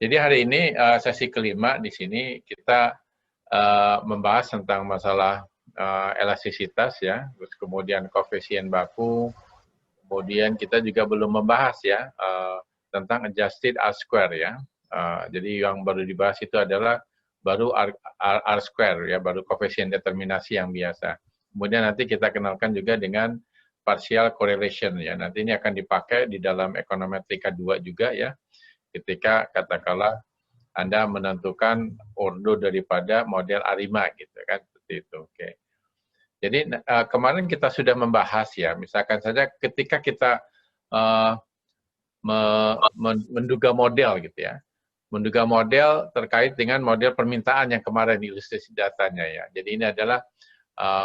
Jadi hari ini sesi kelima di sini kita membahas tentang masalah elastisitas ya, terus kemudian koefisien baku, kemudian kita juga belum membahas ya tentang adjusted R-square ya. Jadi yang baru dibahas itu adalah baru R-square ya, baru koefisien determinasi yang biasa. Kemudian nanti kita kenalkan juga dengan partial correlation ya. Nanti ini akan dipakai di dalam ekonometrika 2 juga ya, ketika katakanlah Anda menentukan ordo daripada model A5 gitu kan, seperti itu. Oke. Jadi kemarin kita sudah membahas ya, misalkan saja ketika kita menduga model gitu ya, menduga model terkait dengan model permintaan yang kemarin ilustrasi datanya ya. Jadi ini adalah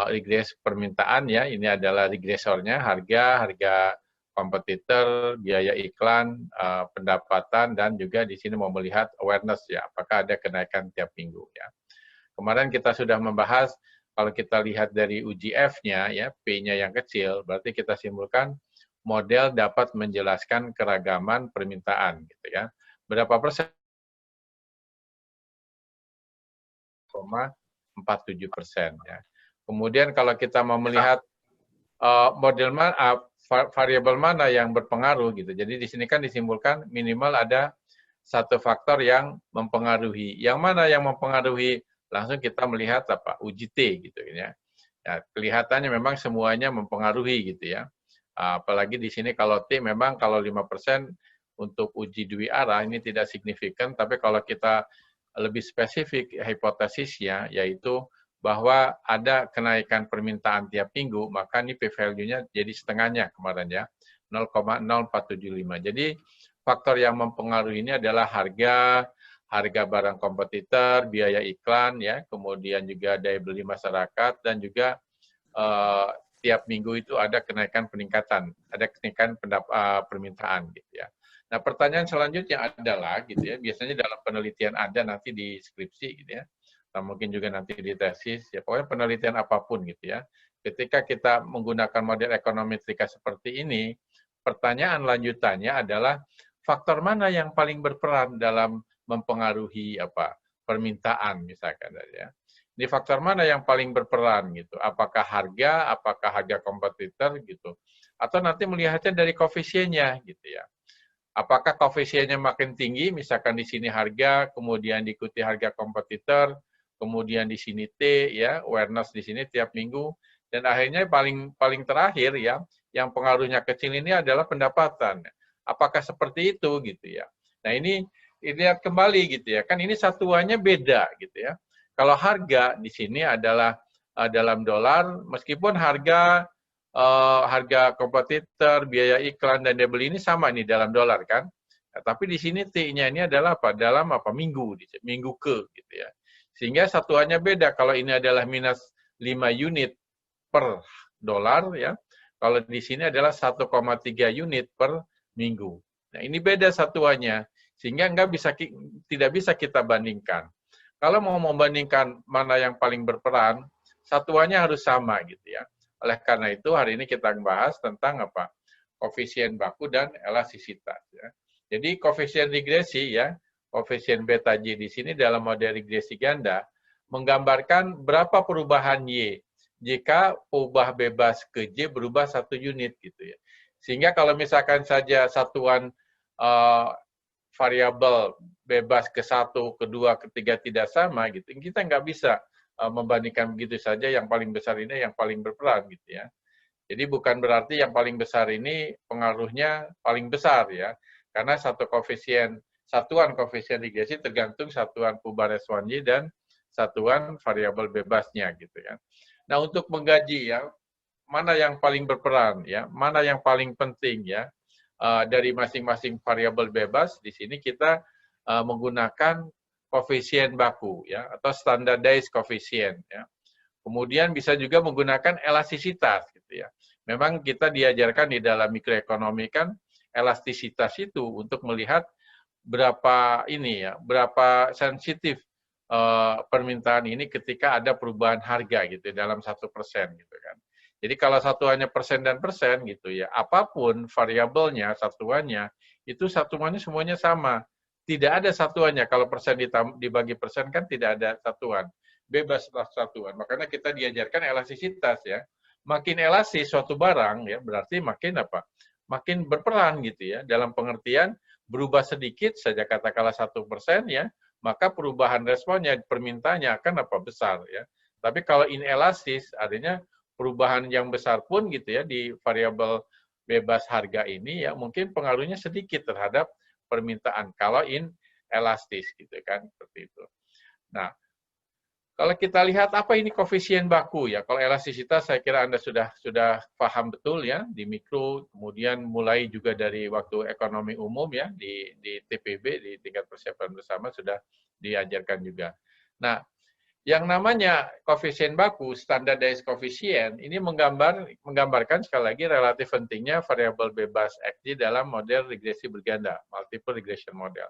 regresi permintaan ya, ini adalah regresornya, harga kompetitor, biaya iklan, pendapatan, dan juga di sini mau melihat awareness ya, apakah ada kenaikan tiap minggu ya. Kemarin kita sudah membahas, kalau kita lihat dari UGF-nya ya, P-nya yang kecil, berarti kita simpulkan model dapat menjelaskan keragaman permintaan gitu ya. Berapa persen? 0,47% ya. Kemudian kalau kita mau melihat model mana, variabel mana yang berpengaruh gitu. Jadi di sini kan disimpulkan minimal ada satu faktor yang mempengaruhi. Yang mana yang mempengaruhi? Langsung kita melihat apa? Uji T gitu ya. Ya, kelihatannya memang semuanya mempengaruhi gitu ya. Apalagi di sini kalau T memang kalau 5% untuk uji dui arah ini tidak signifikan, tapi kalau kita lebih spesifik hipotesisnya yaitu bahwa ada kenaikan permintaan tiap minggu, maka ini p-value-nya jadi setengahnya kemarin ya, 0,0475. Jadi faktor yang mempengaruhi ini adalah harga barang kompetitor, biaya iklan ya, kemudian juga daya beli masyarakat, dan juga tiap minggu itu ada kenaikan peningkatan, ada kenaikan permintaan gitu ya. Nah, pertanyaan selanjutnya adalah gitu ya, biasanya dalam penelitian ada nanti di skripsi gitu ya, atau mungkin juga nanti di tesis, ya pokoknya penelitian apapun gitu ya. Ketika kita menggunakan model ekonometrika seperti ini, pertanyaan lanjutannya adalah faktor mana yang paling berperan dalam mempengaruhi permintaan misalkan ya. Ini faktor mana yang paling berperan gitu? Apakah harga kompetitor gitu, atau nanti melihatnya dari koefisiennya gitu ya. Apakah koefisiennya makin tinggi, misalkan di sini harga, kemudian diikuti harga kompetitor, kemudian di sini T ya, awareness di sini tiap minggu, dan akhirnya paling terakhir ya, yang pengaruhnya kecil ini adalah pendapatan. Apakah seperti itu gitu ya. Nah, ini lihat kembali gitu ya. Kan ini satuannya beda gitu ya. Kalau harga di sini adalah dalam dolar, meskipun harga kompetitor, biaya iklan, dan daya beli ini sama nih dalam dolar kan. Nah, tapi di sini T-nya ini adalah apa? Dalam minggu ke gitu ya. Sehingga satuannya beda. Kalau ini adalah minus 5 unit per dolar ya. Kalau di sini adalah 1,3 unit per minggu. Nah, ini beda satuannya. Sehingga tidak bisa kita bandingkan. Kalau mau membandingkan mana yang paling berperan, satuannya harus sama gitu ya. Oleh karena itu, hari ini kita bahas tentang koefisien baku dan elastisitas. Ya. Jadi koefisien regresi ya, koefisien beta J di sini dalam model regresi ganda menggambarkan berapa perubahan Y jika ubah bebas ke J berubah 1 unit gitu ya. Sehingga kalau misalkan saja satuan variabel bebas ke 1, ke 2, ke 3 tidak sama gitu, kita nggak bisa membandingkan begitu saja yang paling besar ini yang paling berperan gitu ya. Jadi bukan berarti yang paling besar ini pengaruhnya paling besar ya. Karena satuan koefisien regresi tergantung satuan Fubara-Swanyi dan satuan variabel bebasnya gitu ya. Nah, untuk menggaji ya, mana yang paling berperan ya, mana yang paling penting ya dari masing-masing variabel bebas, di sini kita menggunakan koefisien baku ya, atau standardized koefisien ya. Kemudian bisa juga menggunakan elastisitas gitu ya. Memang kita diajarkan di dalam mikroekonomi kan elastisitas itu untuk melihat berapa berapa sensitif permintaan ini ketika ada perubahan harga gitu dalam 1% gitu kan. Jadi kalau satuannya persen dan persen gitu ya, apapun variabelnya, satuannya, itu satuannya semuanya sama. tidak ada satuannya. Kalau persen dibagi persen kan tidak ada satuan. Bebas satuan. Makanya kita diajarkan elastisitas ya. Makin elastis suatu barang ya berarti makin apa? Makin berperan gitu ya. Dalam pengertian berubah sedikit saja katakanlah 1% ya, maka perubahan responnya permintaannya akan apa? Besar ya. Tapi kalau inelastis artinya perubahan yang besar pun gitu ya di variabel bebas harga ini ya mungkin pengaruhnya sedikit terhadap permintaan kalau inelastis gitu kan seperti itu. Nah, kalau kita lihat apa ini koefisien baku ya. Kalau elastisitas saya kira Anda sudah paham betul ya di mikro, kemudian mulai juga dari waktu ekonomi umum ya di TPB di tingkat persiapan bersama sudah diajarkan juga. Nah, yang namanya koefisien baku, standardized coefficient, ini menggambarkan sekali lagi relatif pentingnya variabel bebas X dalam model regresi berganda, multiple regression model.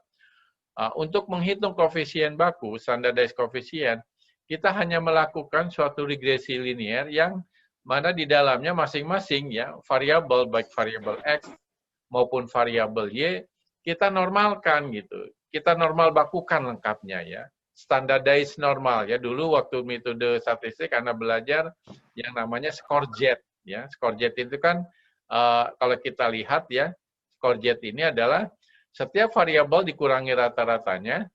Untuk menghitung koefisien baku, standardized coefficient, kita hanya melakukan suatu regresi linear yang mana di dalamnya masing-masing ya variabel baik variabel X maupun variabel Y kita normalkan gitu. Kita normal bakukan lengkapnya ya. Standardized normal ya. Dulu waktu metode statistik Anda belajar yang namanya score jet ya. Score jet itu kan kalau kita lihat ya, score jet ini adalah setiap variabel dikurangi rata-ratanya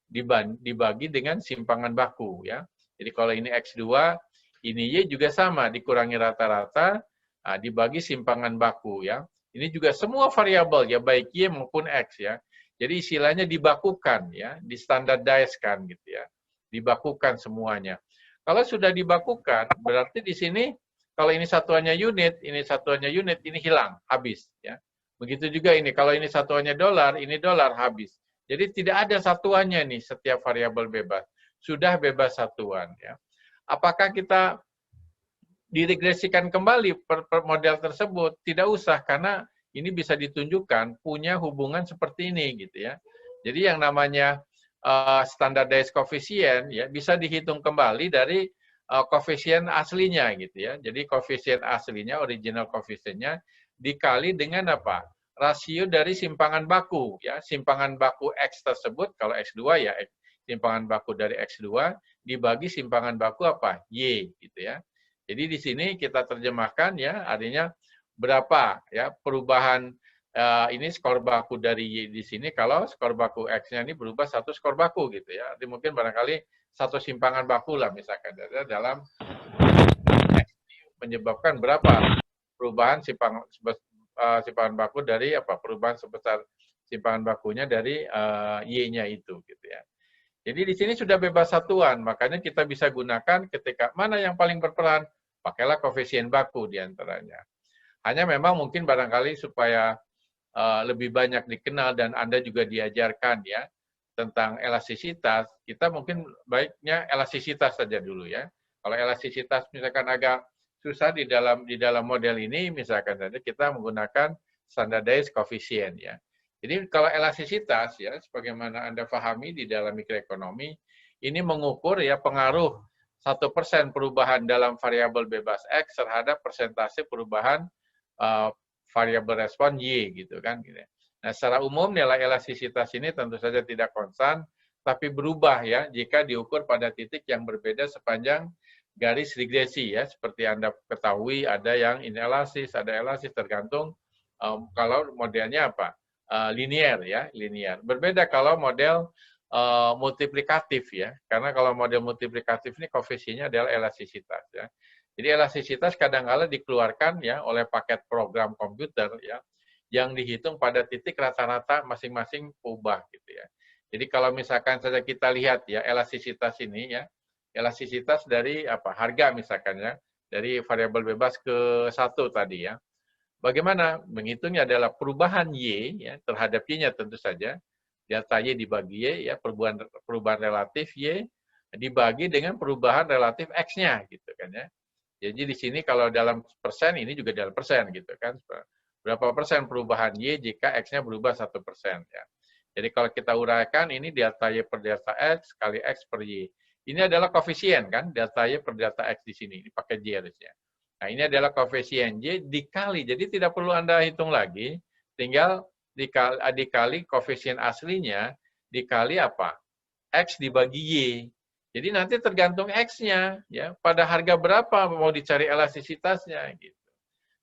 dibagi dengan simpangan baku ya. Jadi kalau ini X2, ini Y juga sama dikurangi rata-rata dibagi simpangan baku ya. Ini juga semua variabel ya baik Y maupun X ya. Jadi istilahnya dibakukan ya, distandardize-kan gitu ya. Dibakukan semuanya. Kalau sudah dibakukan, berarti di sini kalau ini satuannya unit, ini hilang, habis ya. Begitu juga ini, kalau ini satuannya dolar, ini dolar habis. Jadi tidak ada satuannya nih setiap variabel bebas. Sudah bebas satuan ya. Apakah kita diregresikan kembali per model tersebut? Tidak usah karena ini bisa ditunjukkan punya hubungan seperti ini gitu ya. Jadi yang namanya standardized coefficient ya bisa dihitung kembali dari koefisien aslinya gitu ya. Jadi koefisien aslinya, original koefisiennya dikali dengan apa? Rasio dari simpangan baku ya. Simpangan baku X tersebut kalau X2 ya simpangan baku dari X2 dibagi simpangan baku apa? Y gitu ya. Jadi di sini kita terjemahkan ya artinya berapa ya perubahan ini skor baku dari Y di sini kalau skor baku X-nya ini berubah satu skor baku gitu ya. Jadi mungkin barangkali satu simpangan baku lah misalkan dalam X menyebabkan berapa perubahan simpangan baku dari apa perubahan sebesar simpangan bakunya dari Y-nya itu gitu ya. Jadi di sini sudah bebas satuan, makanya kita bisa gunakan ketika mana yang paling berperan, pakailah koefisien baku di antaranya. Hanya memang mungkin barangkali supaya lebih banyak dikenal dan Anda juga diajarkan ya tentang elastisitas, kita mungkin baiknya elastisitas saja dulu ya. Kalau elastisitas misalkan agak susah di dalam model ini, misalkan saja kita menggunakan standardized coefficient ya. Jadi kalau elastisitas ya, sebagaimana Anda pahami di dalam mikroekonomi, ini mengukur ya pengaruh 1% perubahan dalam variabel bebas X terhadap persentase perubahan variabel respon Y gitu kan. Nah secara umum nilai elastisitas ini tentu saja tidak konstan, tapi berubah ya jika diukur pada titik yang berbeda sepanjang garis regresi ya. Seperti Anda ketahui ada yang inelastis, ada elastis tergantung kalau modelnya apa linear ya, linear. Berbeda kalau model multiplikatif ya, karena kalau model multiplikatif ini koefisiennya adalah elastisitas ya. Jadi elastisitas kadang-kala dikeluarkan ya oleh paket program komputer ya, yang dihitung pada titik rata-rata masing-masing ubah gitu ya. Jadi kalau misalkan saja kita lihat ya elastisitas ini ya, elastisitas dari apa harga misalkan ya, dari variabel bebas ke 1 tadi ya. Bagaimana menghitungnya adalah perubahan Y ya, terhadap Y-nya tentu saja. Delta Y dibagi Y ya, perubahan relatif Y dibagi dengan perubahan relatif X-nya gitu kan ya. Jadi di sini kalau dalam persen ini juga dalam persen gitu kan. Berapa persen perubahan Y jika X-nya berubah 1% ya. Jadi kalau kita uraikan ini delta Y per delta X kali X per Y. Ini adalah koefisien kan, delta Y per delta X di sini, ini pakai J harusnya. Nah ini adalah koefisien Y dikali, jadi tidak perlu Anda hitung lagi, tinggal dikali koefisien aslinya dikali apa? X dibagi Y. Jadi nanti tergantung X-nya, ya. Pada harga berapa mau dicari elastisitasnya, gitu.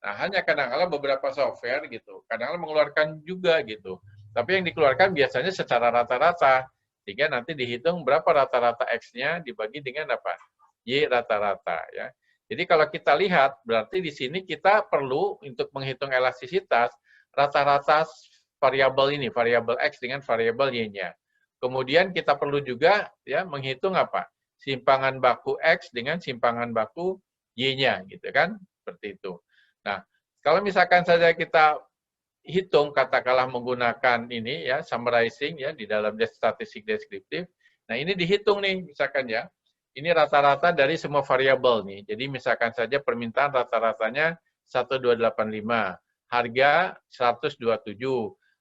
Nah, hanya kadang-kala beberapa software gitu, kadang-kala mengeluarkan juga gitu. Tapi yang dikeluarkan biasanya secara rata-rata, sehingga nanti dihitung berapa rata-rata X-nya dibagi dengan apa? Y rata-rata, ya. Jadi kalau kita lihat, berarti di sini kita perlu untuk menghitung elastisitas rata-rata variabel ini, variabel X dengan variabel Y-nya. Kemudian kita perlu juga ya menghitung apa? Simpangan baku X dengan simpangan baku Y-nya, gitu kan? Seperti itu. Nah, kalau misalkan saja kita hitung katakanlah menggunakan ini ya summarizing ya di dalam statistik deskriptif. Nah, ini dihitung nih misalkan ya. Ini rata-rata dari semua variabel nih. Jadi misalkan saja permintaan rata-ratanya 1285, harga 127,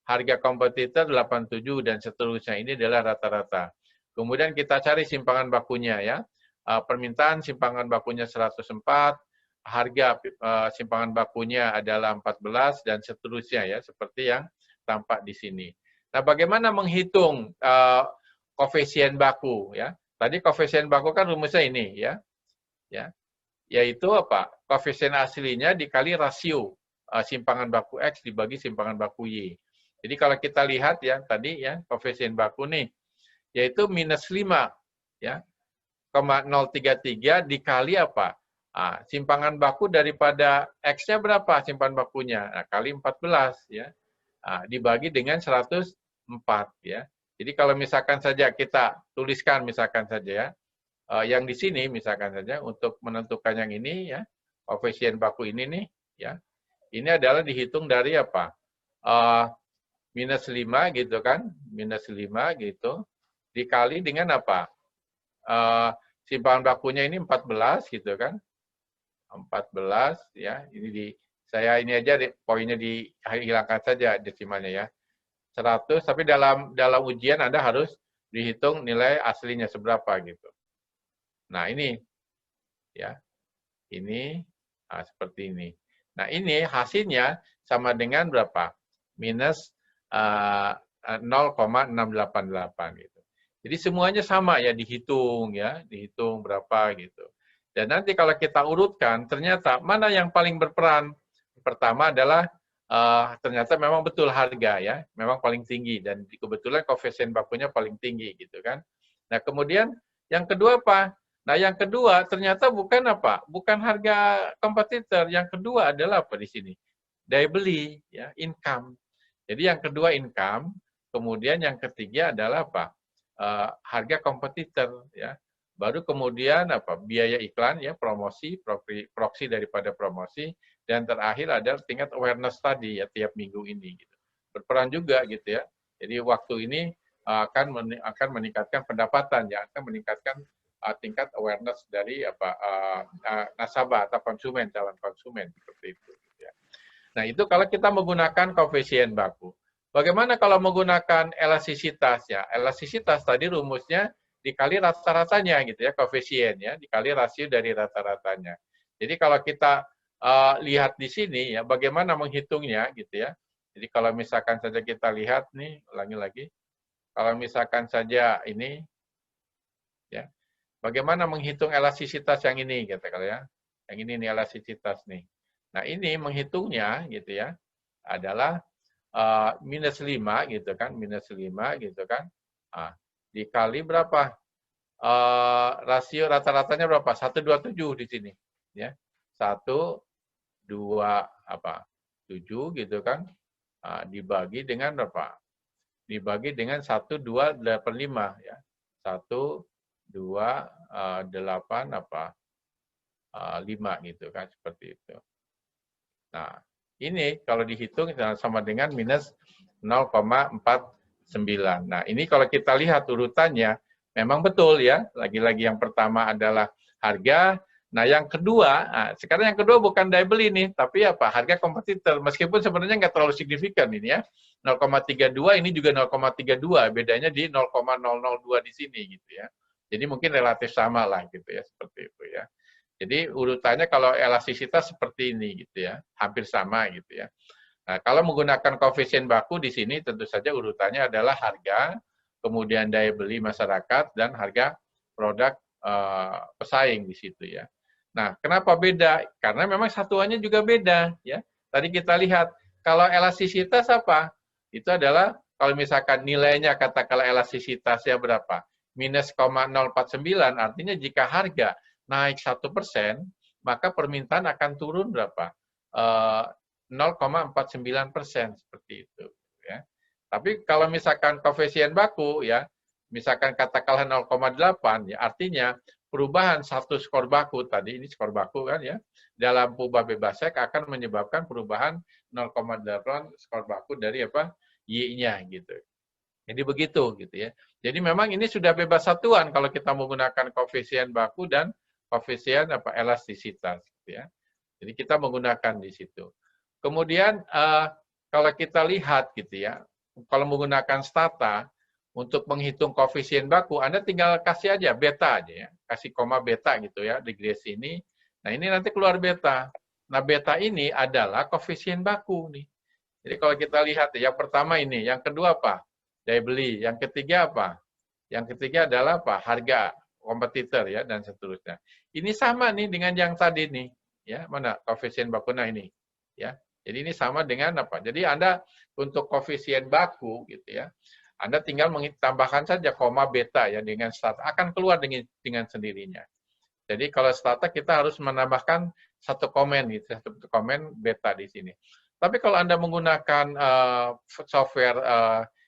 harga kompetitor 87 dan seterusnya. Ini adalah rata-rata. Kemudian kita cari simpangan bakunya ya. Permintaan simpangan bakunya 104, harga simpangan bakunya adalah 14 dan seterusnya ya, seperti yang tampak di sini. Nah, bagaimana menghitung koefisien baku ya? Tadi koefisien baku kan rumusnya ini ya. Ya. Yaitu apa? Koefisien aslinya dikali rasio simpangan baku X dibagi simpangan baku Y. Jadi kalau kita lihat ya tadi ya koefisien baku nih yaitu minus 5 ya, 0,033 dikali apa? Simpangan baku daripada X-nya berapa simpangan bakunya? Nah, kali 14 ya. Dibagi dengan 104 ya. Jadi kalau misalkan saja kita tuliskan misalkan saja ya, yang di sini misalkan saja untuk menentukan yang ini ya, koefisien baku ini nih ya. Ini adalah dihitung dari apa? Minus 5 gitu kan, minus 5 gitu, dikali dengan apa? Simpangan bakunya ini 14 gitu kan, 14 ya, ini saya ini aja poinnya dihilangkan saja desimalnya ya, 100, tapi dalam ujian Anda harus dihitung nilai aslinya seberapa gitu. Nah ini ya, ini seperti ini. Nah ini hasilnya sama dengan berapa? Minus 0,688 gitu. Jadi semuanya sama ya dihitung berapa gitu. Dan nanti kalau kita urutkan ternyata mana yang paling berperan? Pertama adalah ternyata memang betul harga ya, memang paling tinggi dan kebetulan koefisien bakunya paling tinggi gitu kan. Nah, kemudian yang kedua apa? Nah, yang kedua ternyata bukan apa? Bukan harga kompetitor. Yang kedua adalah apa di sini? Daya beli ya, income. Jadi yang kedua income, kemudian yang ketiga adalah apa? Harga kompetitor ya. Baru kemudian apa? Biaya iklan ya, promosi, proksi daripada promosi, dan terakhir adalah tingkat awareness tadi ya tiap minggu ini gitu. Berperan juga gitu ya. Jadi waktu ini akan meningkatkan pendapatan ya, akan meningkatkan tingkat awareness dari apa nasabah atau konsumen, calon konsumen seperti itu. Nah, itu kalau kita menggunakan koefisien baku. Bagaimana kalau menggunakan elastisitas ya? Elastisitas tadi rumusnya dikali rata-ratanya gitu ya, koefisien ya, dikali rasio dari rata-ratanya. Jadi kalau kita lihat di sini ya, bagaimana menghitungnya gitu ya. Jadi kalau misalkan saja kita lihat nih, ulangi lagi. Kalau misalkan saja ini ya, bagaimana menghitung elastisitas yang ini gitu kalau ya. Yang ini nih elastisitas nih. Nah, ini menghitungnya gitu ya, adalah minus 5 gitu kan, minus 5 gitu kan. Dikali berapa? Rasio rata-ratanya berapa? 127 di sini. Ya. 1, 2, 7 gitu kan. Dibagi dengan berapa? Dibagi dengan 1, 2, 8, 5 ya. 1, 2, 8 5 gitu kan, seperti itu. Nah, ini kalau dihitung sama dengan minus 0,49. Nah, ini kalau kita lihat urutannya, memang betul ya. Lagi-lagi yang pertama adalah harga. Nah, yang kedua, sekarang yang kedua bukan daya beli nih, tapi apa? Harga kompetitor. Meskipun sebenarnya nggak terlalu signifikan ini ya. 0,32 ini juga 0,32, bedanya di 0,002 di sini gitu ya. Jadi mungkin relatif sama lah gitu ya, seperti itu ya. Jadi urutannya kalau elastisitas seperti ini gitu ya, hampir sama gitu ya. Nah, kalau menggunakan koefisien baku di sini tentu saja urutannya adalah harga, kemudian daya beli masyarakat, dan harga produk pesaing di situ ya. Nah, kenapa beda? Karena memang satuannya juga beda ya. Tadi kita lihat kalau elastisitas apa? Itu adalah kalau misalkan nilainya katakanlah elastisitasnya berapa? Minus 0,049, artinya jika harga naik 1%, maka permintaan akan turun berapa? 0,49% seperti itu ya. Tapi kalau misalkan koefisien baku ya, misalkan katakanlah 0,8 ya, artinya perubahan satu skor baku tadi, ini skor baku kan ya, dalam Pubah Bebasek akan menyebabkan perubahan 0,8 skor baku dari apa? Y-nya gitu. Jadi begitu gitu ya. Jadi memang ini sudah bebas satuan kalau kita menggunakan koefisien baku dan koefisien apa elastisitas gitu ya. Jadi kita menggunakan di situ. Kemudian kalau kita lihat gitu ya, kalau menggunakan stata untuk menghitung koefisien baku, Anda tinggal kasih aja beta aja ya, kasih koma beta gitu ya di regresi ini. Nah ini nanti keluar beta. Nah beta ini adalah koefisien baku nih. Jadi kalau kita lihat yang pertama ini, yang kedua apa? Daya beli. Yang ketiga apa? Yang ketiga adalah apa? Harga kompetitor ya dan seterusnya. Ini sama nih dengan yang tadi nih, ya mana koefisien baku nah ini, ya. Jadi ini sama dengan apa? Jadi Anda untuk koefisien baku gitu ya, Anda tinggal tambahkan saja koma beta ya dengan stata akan keluar dengan sendirinya. Jadi kalau stata kita harus menambahkan satu komen gitu, satu komen beta di sini. Tapi kalau Anda menggunakan software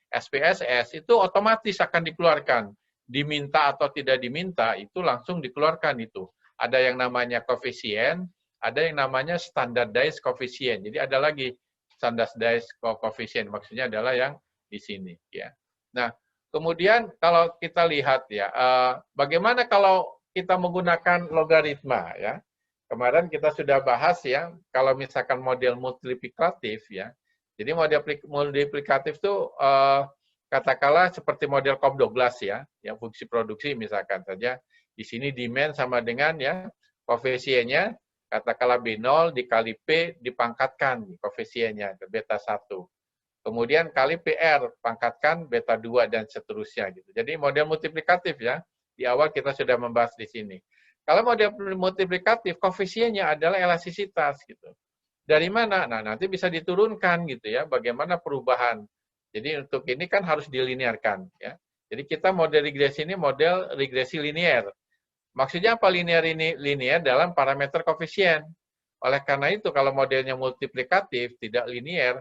SPSS itu otomatis akan dikeluarkan. Diminta atau tidak diminta itu langsung dikeluarkan itu. Ada yang namanya koefisien, ada yang namanya standardized koefisien. Jadi ada lagi standardized koefisien, maksudnya adalah yang di sini ya. Nah, kemudian kalau kita lihat ya, bagaimana kalau kita menggunakan logaritma ya. Kemarin kita sudah bahas ya, kalau misalkan model multiplikatif ya. Jadi model multiplikatif itu katakanlah seperti model Cobb-Douglas ya, yang fungsi produksi misalkan saja. Di sini demand sama dengan ya koefisiennya katakanlah B0 dikali P dipangkatkan koefisiennya ke beta 1. Kemudian kali PR pangkatkan beta 2 dan seterusnya gitu. Jadi model multiplikatif ya. Di awal kita sudah membahas di sini. Kalau model multiplikatif koefisiennya adalah elastisitas gitu. Dari mana? Nah, nanti bisa diturunkan gitu ya, bagaimana perubahan. Jadi untuk ini kan harus dilinearkan ya. Jadi kita model regresi ini model regresi linear. Maksudnya apa linear ini? Linear dalam parameter koefisien. Oleh karena itu kalau modelnya multiplikatif, tidak linear,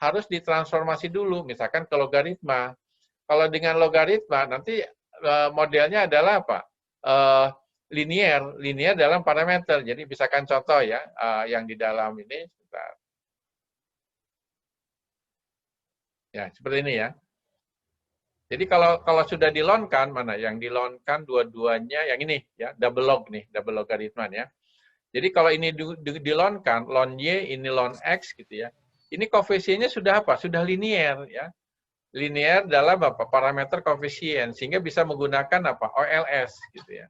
harus ditransformasi dulu, misalkan ke logaritma. Kalau dengan logaritma, nanti modelnya adalah apa? Linear dalam parameter. Jadi misalkan contoh ya, yang di dalam ini, sebentar. Ya, seperti ini ya. Jadi kalau sudah dilonkan, mana yang dilonkan dua-duanya, yang ini ya, double log nih, double logaritma ya. Jadi kalau ini dilonkan, ln Y, ini ln X gitu ya. Ini koefisiennya sudah apa? Sudah linear ya. Linear dalam apa? Parameter koefisien, sehingga bisa menggunakan apa? OLS gitu ya.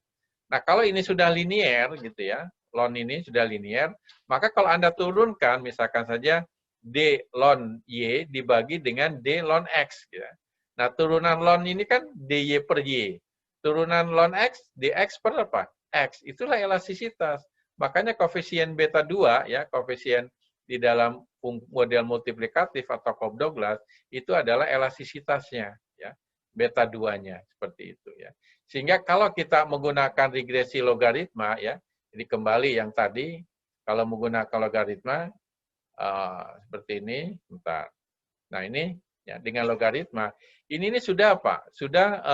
Nah, kalau ini sudah linear gitu ya, ln ini sudah linear, maka kalau Anda turunkan misalkan saja D ln Y dibagi dengan D ln X gitu ya. Nah, turunan ln ini kan DY per Y. Turunan ln X, DX per apa? X. Itulah elastisitas. Makanya koefisien beta 2 ya, koefisien di dalam model multiplikatif atau Cobb-Douglas itu adalah elastisitasnya ya. Beta 2-nya seperti itu ya. Sehingga kalau kita menggunakan regresi logaritma ya, jadi kembali yang tadi kalau menggunakan logaritma seperti ini, bentar. Nah ini ya dengan logaritma ini sudah apa? Sudah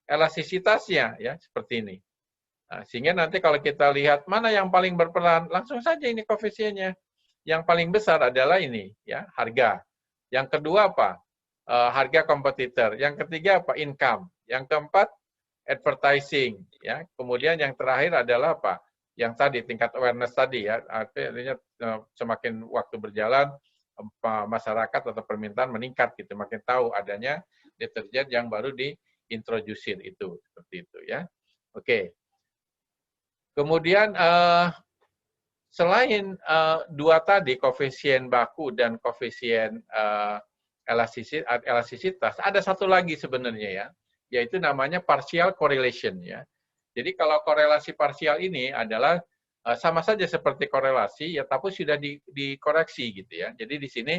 elastisitasnya ya seperti ini. Nah, sehingga nanti kalau kita lihat mana yang paling berperan, langsung saja ini koefisiennya. Yang paling besar adalah ini ya harga. Yang kedua apa? Harga kompetitor. Yang ketiga apa? Income. Yang keempat advertising ya. Kemudian yang terakhir adalah apa? Yang tadi tingkat awareness tadi ya. Artinya semakin waktu berjalan masyarakat atau permintaan meningkat gitu, makin tahu adanya deterjen yang baru diintroduksi itu seperti itu ya. Oke. Kemudian selain dua tadi koefisien baku dan koefisien elastisitas, ada satu lagi sebenarnya ya. yaitu namanya partial correlation ya. Jadi kalau korelasi parsial ini adalah sama saja seperti korelasi ya, tapi sudah dikoreksi gitu ya. Jadi di sini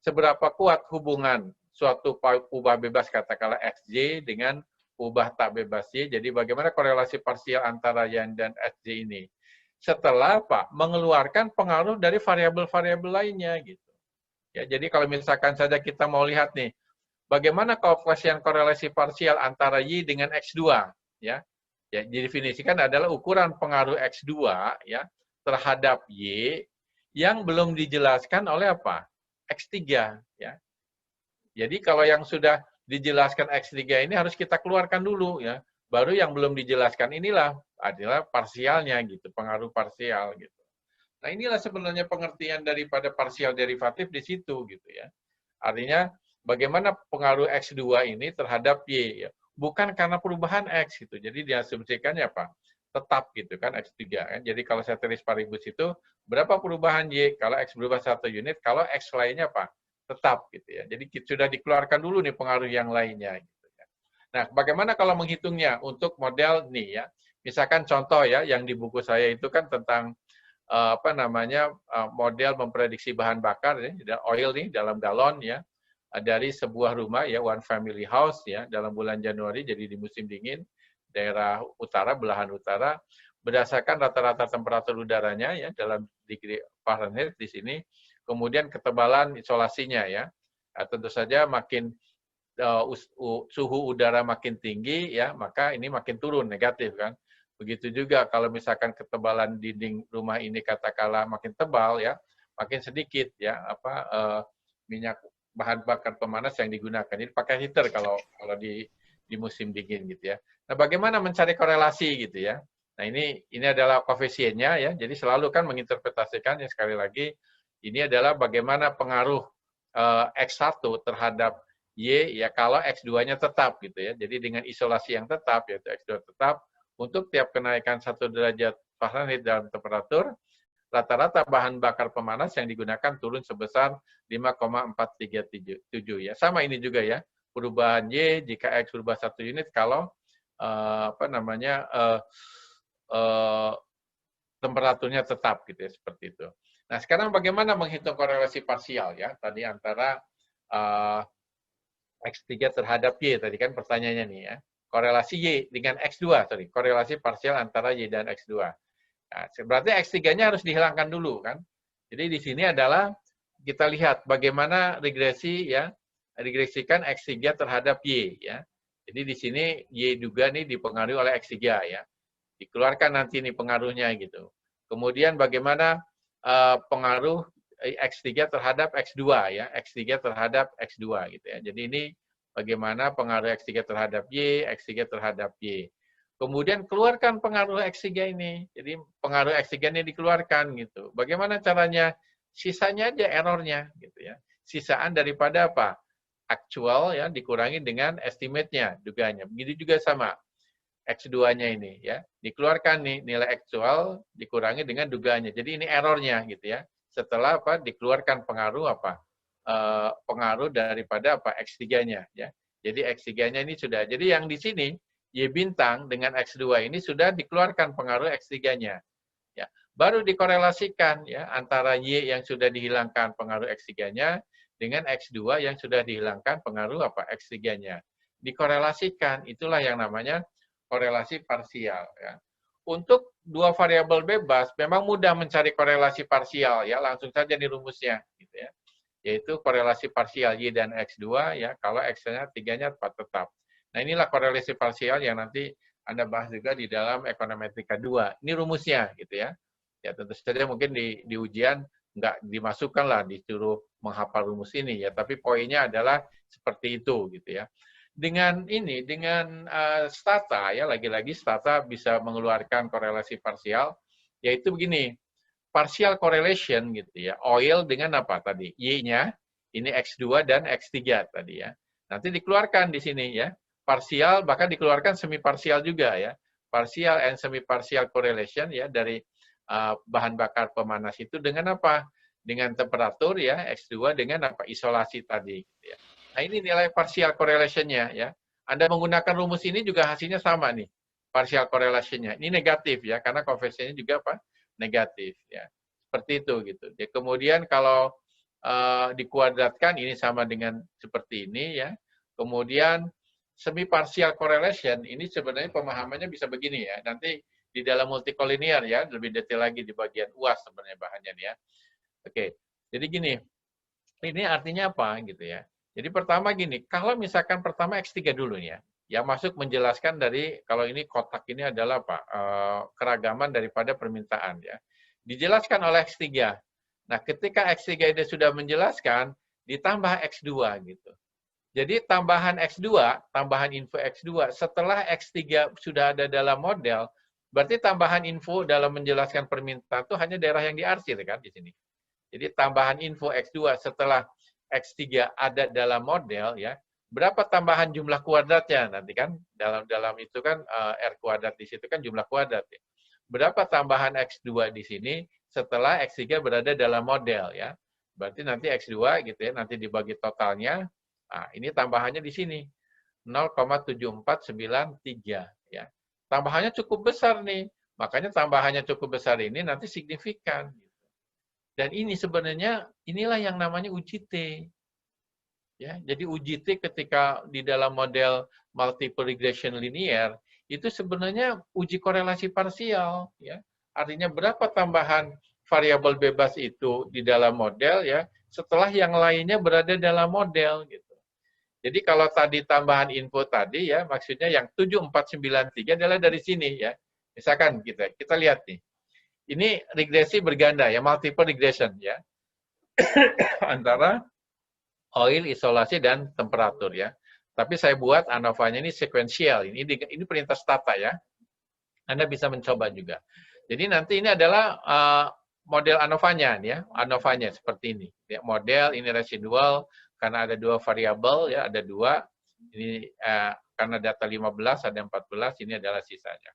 seberapa kuat hubungan suatu ubah bebas katakanlah XJ dengan ubah tak bebas Y. Jadi bagaimana korelasi parsial antara Y dan XJ ini? Setelah Pak mengeluarkan pengaruh dari variabel-variabel lainnya gitu. Ya, jadi kalau misalkan saja kita mau lihat nih, bagaimana koefisien korelasi parsial antara Y dengan X2 ya. Ya, didefinisikan adalah ukuran pengaruh X2 ya terhadap Y yang belum dijelaskan oleh apa? X3 ya. Jadi kalau yang sudah dijelaskan X3 ini harus kita keluarkan dulu ya. Baru yang belum dijelaskan inilah adalah parsialnya gitu, pengaruh parsial gitu. Nah, inilah sebenarnya pengertian daripada parsial derivatif di situ gitu ya. Artinya bagaimana pengaruh X2 ini terhadap Y ya. Bukan karena perubahan X gitu. Jadi diasumsikannya apa? Tetap gitu kan X3 kan. Jadi kalau ceteris paribus itu berapa perubahan Y? Kalau X berubah 1 unit, kalau X lainnya apa? Tetap gitu ya. Jadi sudah dikeluarkan dulu nih pengaruh yang lainnya gitu ya. Nah, bagaimana kalau menghitungnya untuk model nih ya. Misalkan contoh ya yang di buku saya itu kan tentang model memprediksi bahan bakar ya, oil nih dalam galon ya dari sebuah rumah ya one family house ya dalam bulan Januari, jadi di musim dingin daerah utara, belahan utara, berdasarkan rata-rata temperatur udaranya ya dalam degree Fahrenheit di sini, kemudian ketebalan isolasinya ya. Nah, tentu saja makin suhu udara makin tinggi ya maka ini makin turun negatif kan. Begitu juga kalau misalkan ketebalan dinding rumah ini katakanlah makin tebal ya, makin sedikit ya minyak bahan bakar pemanas yang digunakan. Jadi pakai heater kalau di musim dingin gitu ya. Nah, bagaimana mencari korelasi gitu ya? Nah, ini adalah koefisiennya ya. Jadi selalu kan menginterpretasikan ya sekali lagi ini adalah bagaimana pengaruh X1 terhadap Y ya kalau X2-nya tetap gitu ya. Jadi dengan isolasi yang tetap yaitu X2 tetap untuk tiap kenaikan 1 derajat Fahrenheit dalam temperatur, rata-rata bahan bakar pemanas yang digunakan turun sebesar 5,437 ya. Sama ini juga ya, perubahan Y jika X berubah 1 unit kalau temperaturnya tetap gitu ya, seperti itu. Nah, sekarang bagaimana menghitung korelasi parsial ya, tadi antara X3 terhadap Y, tadi kan pertanyaannya nih ya. Korelasi Y dengan X2, korelasi parsial antara Y dan X2. Nah, berarti X3-nya harus dihilangkan dulu kan. Jadi di sini adalah kita lihat bagaimana regresikan X3 terhadap Y ya. Jadi di sini Y juga nih dipengaruhi oleh X3 ya. Dikeluarkan nanti nih pengaruhnya gitu. Kemudian bagaimana pengaruh X3 terhadap X2 ya, X3 terhadap X2 gitu ya. Jadi ini bagaimana pengaruh X3 terhadap Y, X3 terhadap Y. Kemudian keluarkan pengaruh X3 ini. Jadi pengaruh X3 ini dikeluarkan gitu. Bagaimana caranya? Sisanya aja errornya gitu ya. Sisaan daripada apa? Actual ya dikurangi dengan estimate-nya, dugaannya. Begitu juga sama X2-nya ini ya. Dikeluarkan nih nilai actual dikurangi dengan dugaannya. Jadi ini errornya gitu ya. Setelah apa? Dikeluarkan pengaruh apa? Pengaruh daripada apa X3-nya ya. Jadi X3-nya ini sudah. Jadi yang di sini Y bintang dengan X2 ini sudah dikeluarkan pengaruh X3-nya. Ya. Baru dikorelasikan ya antara Y yang sudah dihilangkan pengaruh X3-nya dengan X2 yang sudah dihilangkan pengaruh apa X3-nya. Dikorelasikan, itulah yang namanya korelasi parsial ya. Untuk dua variabel bebas memang mudah mencari korelasi parsial ya, langsung saja di rumusnya gitu ya. Yaitu korelasi parsial Y dan X2 ya, kalau X-nya 3-nya tetap. Nah, inilah korelasi parsial yang nanti Anda bahas juga di dalam ekonometrik 2. Ini rumusnya gitu ya. Ya tentu saja mungkin di ujian nggak dimasukkan lah disuruh menghafal rumus ini ya, tapi poinnya adalah seperti itu gitu ya. Dengan Stata ya, lagi-lagi Stata bisa mengeluarkan korelasi parsial, yaitu begini, partial correlation gitu ya, oil dengan apa tadi? Y-nya, ini X2 dan X3 tadi ya. Nanti dikeluarkan di sini ya, parsial bahkan dikeluarkan semi parsial juga ya. Partial and semi partial correlation ya dari bahan bakar pemanas itu dengan apa? Dengan temperatur ya, X2 dengan apa? Isolasi tadi gitu ya. Nah, ini nilai partial correlation-nya ya. Anda menggunakan rumus ini juga hasilnya sama nih, partial correlation-nya. Ini negatif ya, karena koefisiennya juga apa? Negatif ya. Seperti itu gitu. Ya, kemudian kalau dikuadratkan ini sama dengan seperti ini ya. Kemudian semi partial correlation ini sebenarnya pemahamannya bisa begini ya. Nanti di dalam multikolinear ya, lebih detail lagi di bagian UAS sebenarnya bahannya ya. Oke. Jadi gini, ini artinya apa gitu ya. Jadi pertama gini, kalau misalkan pertama X3 dulu ya, yang masuk menjelaskan dari, kalau ini kotak ini adalah apa, keragaman daripada permintaan ya. Dijelaskan oleh X3. Nah, ketika X3 ini sudah menjelaskan, ditambah X2 gitu. Jadi tambahan X2, tambahan info X2, setelah X3 sudah ada dalam model, berarti tambahan info dalam menjelaskan permintaan itu hanya daerah yang diarsir kan di sini. Jadi tambahan info X2 setelah X3 ada dalam model ya, berapa tambahan jumlah kuadratnya nanti kan dalam itu kan R kuadrat di situ kan jumlah kuadrat ya. Berapa tambahan X2 di sini setelah X3 berada dalam model ya. Berarti nanti X2 gitu ya, nanti dibagi totalnya. Nah, ini tambahannya di sini 0,7493 ya. Tambahannya cukup besar nih. Makanya tambahannya cukup besar ini nanti signifikan. Dan ini sebenarnya inilah yang namanya UJT. Ya, jadi UJT ketika di dalam model multiple regression linear itu sebenarnya uji korelasi parsial ya. Artinya berapa tambahan variabel bebas itu di dalam model ya setelah yang lainnya berada dalam model gitu. Jadi kalau tadi tambahan info tadi ya maksudnya yang 7493 adalah dari sini ya. Misalkan kita lihat nih. Ini regresi berganda ya, multiple regression ya. Antara oil, isolasi, dan temperatur ya. Tapi saya buat ANOVA-nya ini sequential. Ini perintah stata ya. Anda bisa mencoba juga. Jadi nanti ini adalah model ANOVA-nya ya. ANOVA-nya seperti ini. Ya, model ini residual karena ada dua variabel ya, ada dua. Ini karena data 15 ada 14, ini adalah sisanya.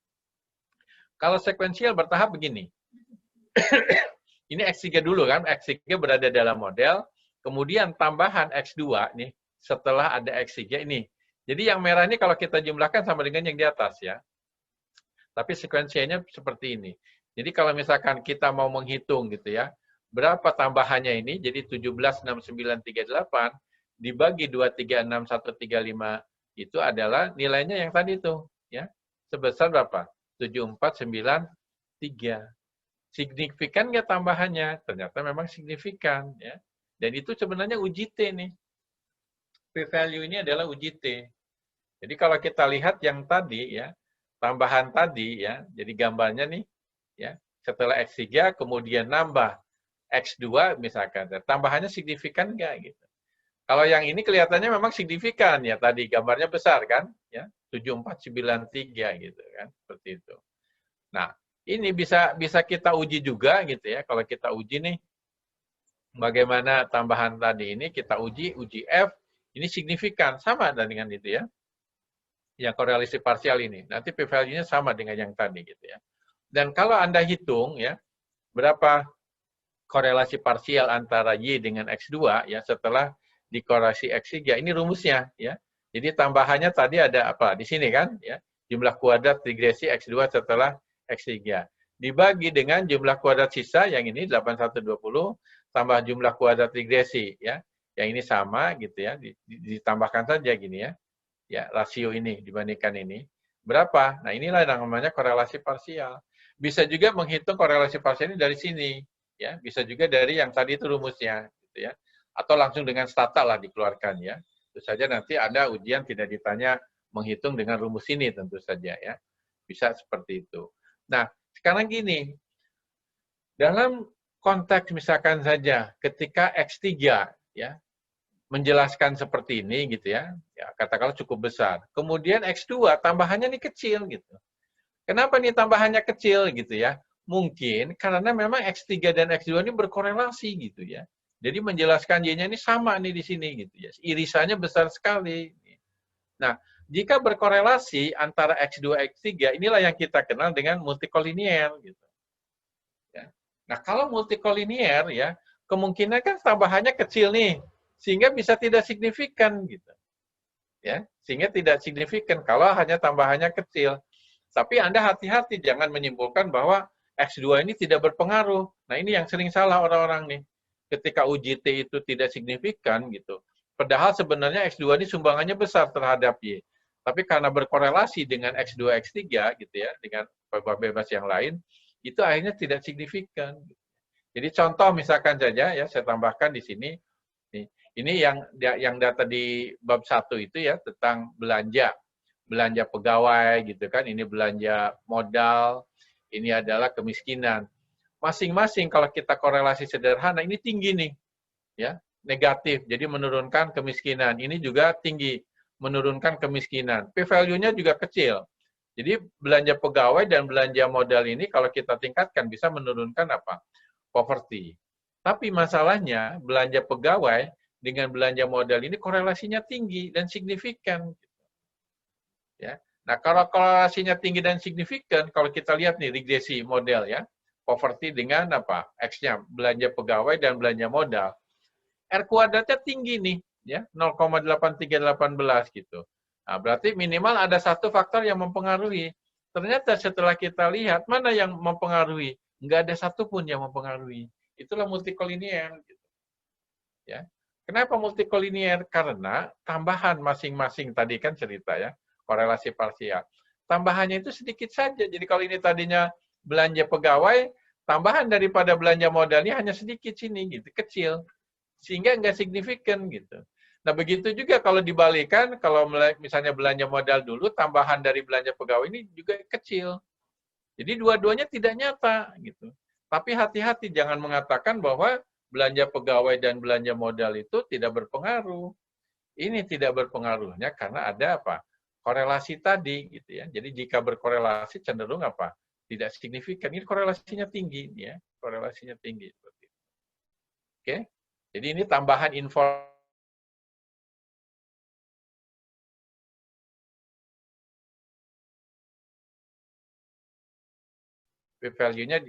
Kalau sequential bertahap begini. Ini X3 dulu kan, X3 berada dalam model, kemudian tambahan X2 nih, setelah ada X3 ini. Jadi yang merah ini kalau kita jumlahkan sama dengan yang di atas ya. Tapi sekuensinya seperti ini. Jadi kalau misalkan kita mau menghitung gitu ya, berapa tambahannya ini, jadi 176938 dibagi 236.135 itu adalah nilainya yang tadi itu ya. Sebesar berapa? 7493. Signifikan nggak tambahannya? Ternyata memang signifikan ya. Dan itu sebenarnya UJT nih. P-value ini adalah UJT. Jadi kalau kita lihat yang tadi ya, tambahan tadi ya, jadi gambarnya nih ya, setelah X3 kemudian nambah X2 misalkan, tambahannya signifikan nggak gitu. Kalau yang ini kelihatannya memang signifikan ya, tadi gambarnya besar kan ya, 7493 gitu kan, seperti itu. Nah, ini bisa kita uji juga gitu ya. Kalau kita uji nih, bagaimana tambahan tadi ini kita uji F, ini signifikan, sama dengan itu ya. Yang korelasi parsial ini. Nanti p-value-nya sama dengan yang tadi gitu ya. Dan kalau Anda hitung ya, berapa korelasi parsial antara Y dengan X2 ya setelah dikorelasi X3, ini rumusnya ya. Jadi tambahannya tadi ada apa? Di sini kan ya. Jumlah kuadrat regresi X2 setelah X3. Dibagi dengan jumlah kuadrat sisa, yang ini 8120, tambah jumlah kuadrat regresi. Ya. Yang ini sama, gitu ya, ditambahkan saja gini ya. Ya, rasio ini dibandingkan ini. Berapa? Nah, inilah yang namanya korelasi parsial. Bisa juga menghitung korelasi parsial ini dari sini. Ya. Bisa juga dari yang tadi itu rumusnya. Gitu ya. Atau langsung dengan stata lah dikeluarkan ya. Tentu saja nanti ada ujian tidak ditanya menghitung dengan rumus ini tentu saja ya. Bisa seperti itu. Nah, sekarang gini, dalam konteks misalkan saja ketika X3 ya menjelaskan seperti ini gitu ya, katakanlah cukup besar. Kemudian X2 tambahannya ini kecil gitu. Kenapa nih tambahannya kecil gitu ya? Mungkin karena memang X3 dan X2 ini berkorelasi gitu ya. Jadi menjelaskan Y-nya ini sama nih di sini gitu ya. Irisannya besar sekali. Nah, jika berkorelasi antara X2 X3, inilah yang kita kenal dengan multikolinier gitu. Ya. Nah, kalau multikolinier ya, kemungkinan kan tambahannya kecil nih, sehingga bisa tidak signifikan gitu. Ya, sehingga tidak signifikan kalau hanya tambahannya kecil. Tapi Anda hati-hati, jangan menyimpulkan bahwa X2 ini tidak berpengaruh. Nah, ini yang sering salah orang-orang nih. Ketika uji T itu tidak signifikan gitu. Padahal sebenarnya X2 ini sumbangannya besar terhadap Y. Tapi karena berkorelasi dengan X2, X3 gitu ya, dengan bebas yang lain, itu akhirnya tidak signifikan. Jadi contoh misalkan saja ya, saya tambahkan di sini. Ini yang data di bab 1 itu ya, tentang belanja pegawai gitu kan, ini belanja modal, ini adalah kemiskinan. Masing-masing kalau kita korelasi sederhana ini tinggi nih, ya, negatif. Jadi menurunkan kemiskinan. Ini juga tinggi, menurunkan kemiskinan. P-value-nya juga kecil. Jadi belanja pegawai dan belanja modal ini kalau kita tingkatkan bisa menurunkan apa? Poverty. Tapi masalahnya belanja pegawai dengan belanja modal ini korelasinya tinggi dan signifikan. Ya. Nah, kalau korelasinya tinggi dan signifikan, kalau kita lihat nih regresi model ya, poverty dengan apa? X-nya, belanja pegawai dan belanja modal. R kuadratnya tinggi nih, ya, 0,8318 gitu. Nah, berarti minimal ada satu faktor yang mempengaruhi. Ternyata setelah kita lihat mana yang mempengaruhi, nggak ada satupun yang mempengaruhi. Itulah multikolinier. Gitu. Ya. Kenapa multikolinier? Karena tambahan masing-masing tadi kan cerita ya, korelasi parsial. Tambahannya itu sedikit saja. Jadi kalau ini tadinya belanja pegawai, tambahan daripada belanja modalnya hanya sedikit sini, gitu, kecil. Sehingga nggak signifikan gitu. Nah begitu juga kalau dibalikan, kalau misalnya belanja modal dulu, tambahan dari belanja pegawai ini juga kecil. Jadi dua-duanya tidak nyata gitu. Tapi hati-hati jangan mengatakan bahwa belanja pegawai dan belanja modal itu tidak berpengaruh. Ini tidak berpengaruhnya karena ada apa? Korelasi tadi gitu ya. Jadi jika berkorelasi cenderung apa? Tidak signifikan. Ini korelasinya tinggi ya, korelasinya tinggi seperti itu. Oke. Jadi ini tambahan info value-nya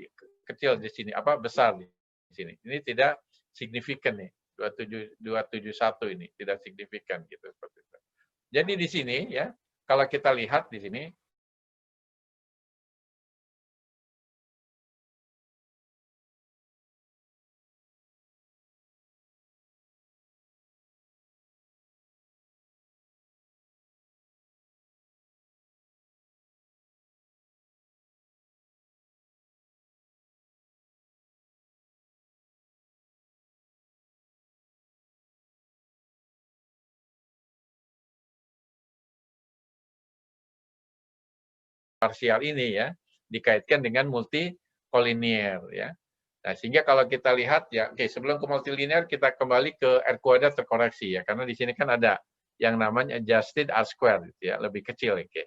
kecil di sini, apa besar di sini. Ini tidak signifikan nih. 271 ini tidak signifikan gitu seperti itu. Jadi di sini ya, kalau kita lihat di sini parsial ini ya dikaitkan dengan multikolinier ya. Nah, sehingga kalau kita lihat ya, oke, sebelum ke multilinear kita kembali ke R kuadrat terkoreksi ya, karena di sini kan ada yang namanya adjusted R square gitu ya, lebih kecil oke.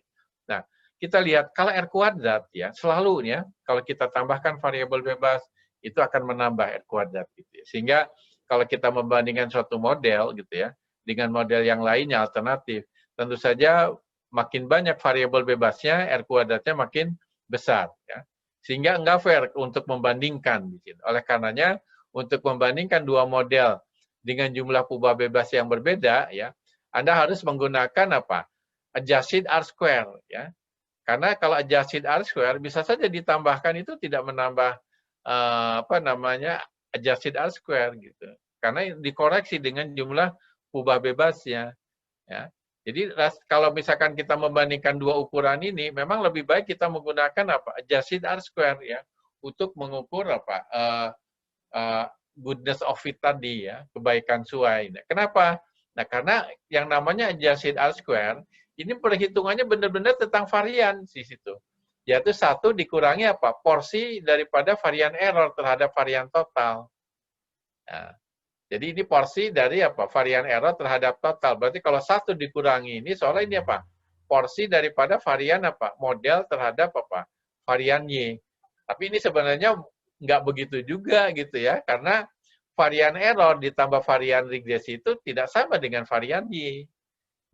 Nah, kita lihat kalau R kuadrat ya, selalu ya kalau kita tambahkan variabel bebas itu akan menambah R kuadrat gitu ya. Sehingga kalau kita membandingkan suatu model gitu ya dengan model yang lainnya alternatif, tentu saja makin banyak variabel bebasnya, R kuadratnya makin besar ya. Sehingga enggak fair untuk membandingkan. Oleh karenanya, untuk membandingkan dua model dengan jumlah pubah bebas yang berbeda, ya, Anda harus menggunakan apa? Adjusted R square, ya. Karena kalau adjusted R square bisa saja ditambahkan itu tidak menambah apa namanya adjusted R square gitu. Karena dikoreksi dengan jumlah pubah bebasnya, ya. Jadi kalau misalkan kita membandingkan dua ukuran ini, memang lebih baik kita menggunakan apa? Adjusted R square ya, untuk mengukur apa? Goodness of fit tadi ya, kebaikan suai. Nah, kenapa? Nah, karena yang namanya adjusted R square ini perhitungannya benar-benar tentang varian di situ. Yaitu satu dikurangi apa? Porsi daripada varian error terhadap varian total. Nah, jadi ini porsi dari apa? Varian error terhadap total. Berarti kalau satu dikurangi ini soalnya ini apa? Porsi daripada varian apa? Model terhadap apa? Varian Y. Tapi ini sebenarnya nggak begitu juga gitu ya, karena varian error ditambah varian regresi itu tidak sama dengan varian Y.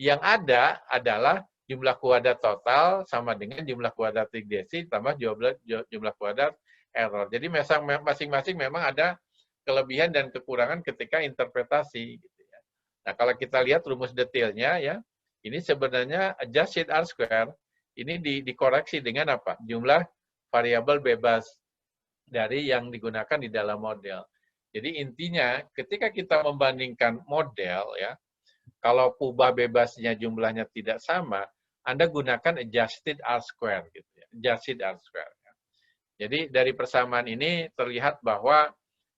Yang ada adalah jumlah kuadrat total sama dengan jumlah kuadrat regresi tambah jumlah kuadrat error. Jadi masing-masing memang ada kelebihan dan kekurangan ketika interpretasi gitu ya. Nah, kalau kita lihat rumus detailnya ya, Ini sebenarnya adjusted R-square ini dikoreksi dengan apa? Jumlah variabel bebas dari yang digunakan di dalam model. Jadi intinya ketika kita membandingkan model ya, kalau kubah bebasnya jumlahnya tidak sama, Anda gunakan adjusted R-square gitu ya. Adjusted R-square. Jadi dari persamaan ini terlihat bahwa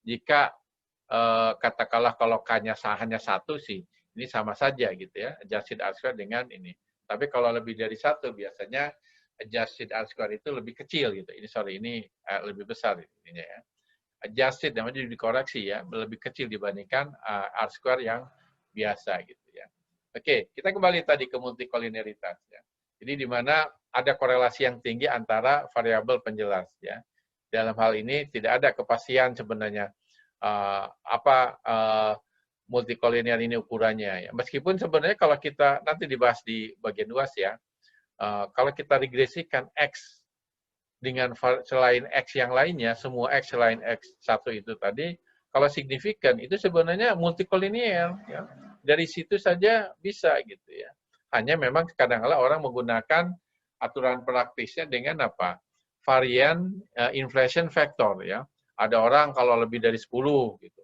jika katakanlah kalau K-nya hanya satu sih, ini sama saja gitu ya, adjusted R-square dengan ini. Tapi kalau lebih dari satu, biasanya adjusted R-square itu lebih kecil gitu. Ini lebih besar ininya ya. Adjusted namanya dikoreksi ya, lebih kecil dibandingkan R-square yang biasa gitu ya. Oke, kita kembali tadi ke multikolinearitas ya. Jadi di mana ada korelasi yang tinggi antara variabel penjelas ya. Dalam hal ini tidak ada kepastian sebenarnya multikolinear ini ukurannya ya. Meskipun sebenarnya kalau kita nanti dibahas di bagian luas ya, kalau kita regresikan X dengan selain X yang lainnya, semua X selain X1 itu tadi, kalau signifikan itu sebenarnya multikolinear ya. Dari situ saja bisa gitu ya. Hanya memang kadang-kala orang menggunakan aturan praktisnya dengan apa? Varian inflation factor ya. Ada orang kalau lebih dari 10 gitu.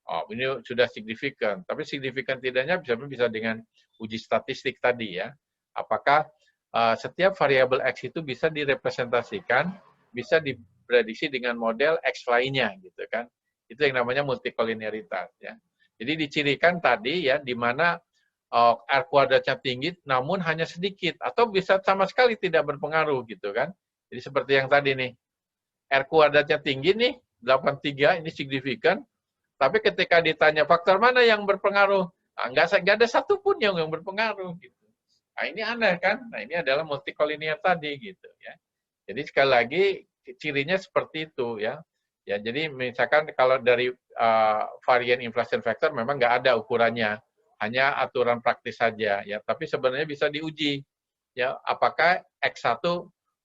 Oh, ini sudah signifikan. Tapi signifikan tidaknya bisa dengan uji statistik tadi ya. Apakah setiap variabel X itu bisa direpresentasikan, bisa diprediksi dengan model X lainnya gitu kan. Itu yang namanya multikolinearitas ya. Jadi dicirikan tadi ya di mana R kuadratnya tinggi namun hanya sedikit atau bisa sama sekali tidak berpengaruh gitu kan. Jadi seperti yang tadi nih. R kuadratnya tinggi nih 83 ini signifikan. Tapi ketika ditanya faktor mana yang berpengaruh, nggak ada satupun yang berpengaruh gitu. Nah ini aneh kan? Nah ini adalah multikolinear tadi gitu ya. Jadi sekali lagi cirinya seperti itu ya. Ya jadi misalkan kalau dari varian inflation factor memang nggak ada ukurannya, hanya aturan praktis saja ya. Tapi sebenarnya bisa diuji ya apakah X1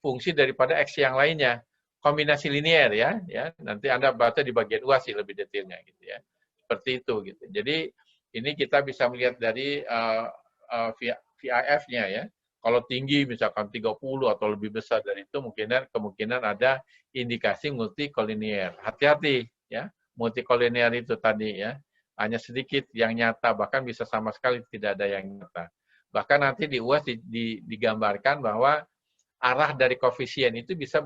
fungsi daripada X yang lainnya. Kombinasi linear ya, nanti Anda baca di bagian UAS sih lebih detailnya gitu ya. Seperti itu gitu. Jadi ini kita bisa melihat dari VIF-nya ya. Kalau tinggi misalkan 30 atau lebih besar dari itu kemungkinan ada indikasi multikolinear. Hati-hati ya, multikolinear itu tadi ya. Hanya sedikit yang nyata, bahkan bisa sama sekali tidak ada yang nyata. Bahkan nanti di UAS digambarkan bahwa arah dari koefisien itu bisa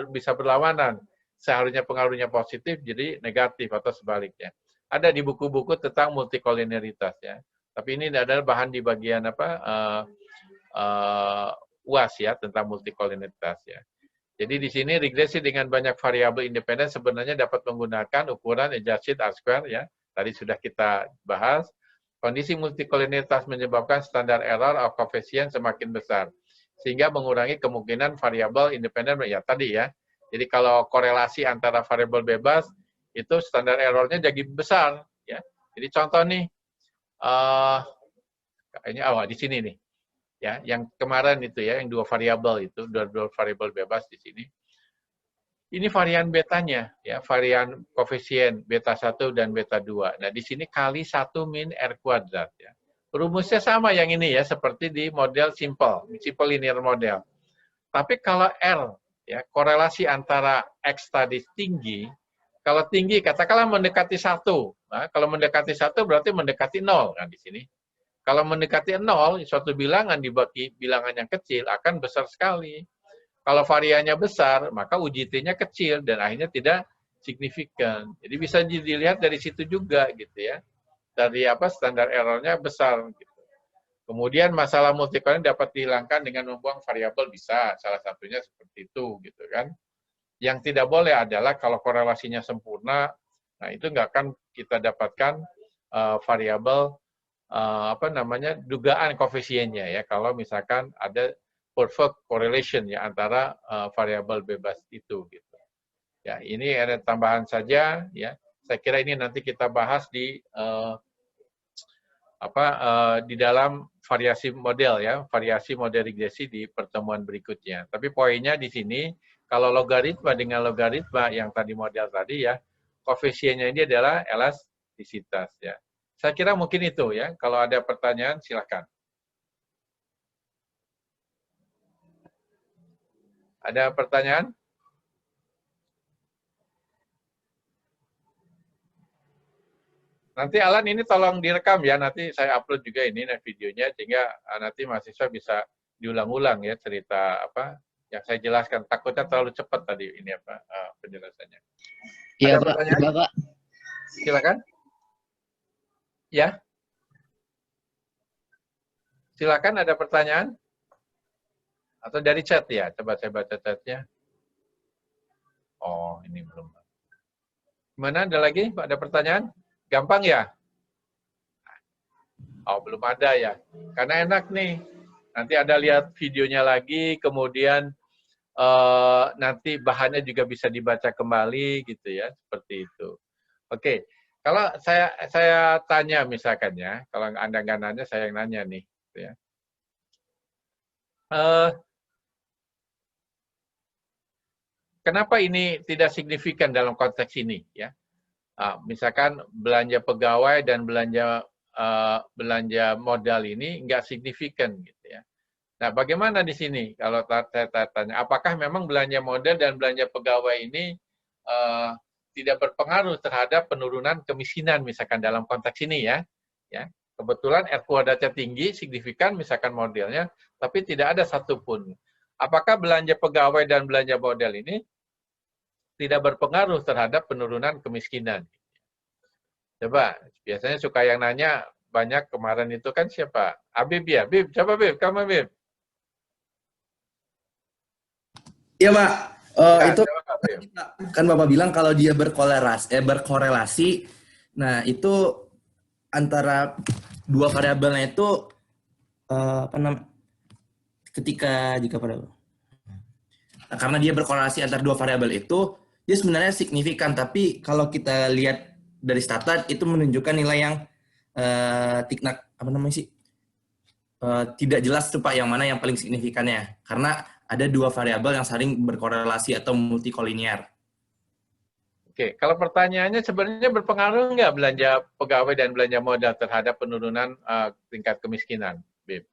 bisa berlawanan. Seharusnya pengaruhnya positif jadi negatif atau sebaliknya. Ada di buku-buku tentang multikolinearitas ya. Tapi ini adalah bahan di bagian UAS ya tentang multikolinearitas ya. Jadi di sini regresi dengan banyak variabel independen sebenarnya dapat menggunakan ukuran adjusted R-square ya. Tadi sudah kita bahas. Kondisi multikolinearitas menyebabkan standar error of koefisien semakin besar sehingga mengurangi kemungkinan variabel independen ya tadi ya. Jadi kalau korelasi antara variabel bebas itu standar errornya jadi besar ya. Jadi contoh nih kayaknya di sini nih. Ya, yang kemarin itu ya, yang dua variabel itu, dua variabel bebas di sini. Ini varian betanya ya, varian koefisien beta 1 dan beta 2. Nah, di sini kali 1 min R kuadrat ya. Rumusnya sama yang ini ya, seperti di model simple linear model. Tapi kalau R, ya korelasi antara X tadi tinggi, kalau tinggi katakanlah mendekati 1. Nah, kalau mendekati 1 berarti mendekati 0 kan di sini. Kalau mendekati 0, suatu bilangan dibagi bilangan yang kecil akan besar sekali. Kalau variannya besar, maka uji T-nya kecil dan akhirnya tidak signifikan. Jadi bisa dilihat dari situ juga gitu ya. Dari standar errornya besar gitu. Kemudian masalah multikolinear dapat dihilangkan dengan membuang variabel bisa, salah satunya seperti itu gitu kan. Yang tidak boleh adalah kalau korelasinya sempurna, nah itu nggak akan kita dapatkan variabel dugaan koefisiennya ya. Kalau misalkan ada perfect correlation ya antara variabel bebas itu gitu. Ya ini ada tambahan saja ya. Saya kira ini nanti kita bahas di di dalam variasi model ya, variasi model regresi di pertemuan berikutnya. Tapi poinnya di sini, kalau logaritma dengan logaritma yang tadi model tadi ya, koefisiennya ini adalah elastisitas ya. Saya kira mungkin itu ya. Kalau ada pertanyaan silakan. Ada pertanyaan? Nanti Alan ini tolong direkam ya, nanti saya upload juga ini videonya, sehingga nanti mahasiswa bisa diulang-ulang ya cerita apa yang saya jelaskan. Takutnya terlalu cepat tadi ini apa penjelasannya. Iya, Ada Pak. pertanyaan? Coba, Pak. Silakan. Ya. Silakan, ada pertanyaan? Atau dari chat ya? Coba saya baca chatnya. Oh, ini belum. Gimana, ada lagi? Ada pertanyaan? Gampang ya? Oh, belum ada ya. Karena enak nih. Nanti ada lihat videonya lagi, kemudian nanti bahannya juga bisa dibaca kembali gitu ya, seperti itu. Oke, kalau saya tanya misalkan ya, kalau Anda nggak nanya, saya yang nanya nih. Gitu ya. Kenapa ini tidak signifikan dalam konteks ini ya? Misalkan belanja pegawai dan belanja modal ini nggak signifikan gitu ya. Nah, bagaimana di sini kalau saya tanya, apakah memang belanja modal dan belanja pegawai ini tidak berpengaruh terhadap penurunan kemiskinan misalkan dalam konteks ini ya? Ya, kebetulan R kuadratnya tinggi, signifikan misalkan modelnya, tapi tidak ada satupun. Apakah belanja pegawai dan belanja modal ini tidak berpengaruh terhadap penurunan kemiskinan? Coba, biasanya suka yang nanya banyak kemarin itu kan siapa? Habib ya, Bib, coba Bib, kamu Bib. Iya, Pak. Itu coba, Bib. kan Bapak bilang kalau dia berkorelasi, nah itu antara dua variabelnya itu apa namanya? Jika pada nah, karena dia berkorelasi antara dua variabel itu, dia sebenarnya signifikan. Tapi kalau kita lihat dari Statad itu menunjukkan nilai yang tidak jelas tuh Pak, yang mana yang paling signifikannya. Karena ada dua variabel yang saling berkorelasi atau multikolinear. Oke, kalau pertanyaannya sebenarnya berpengaruh nggak belanja pegawai dan belanja modal terhadap penurunan tingkat kemiskinan, Bib?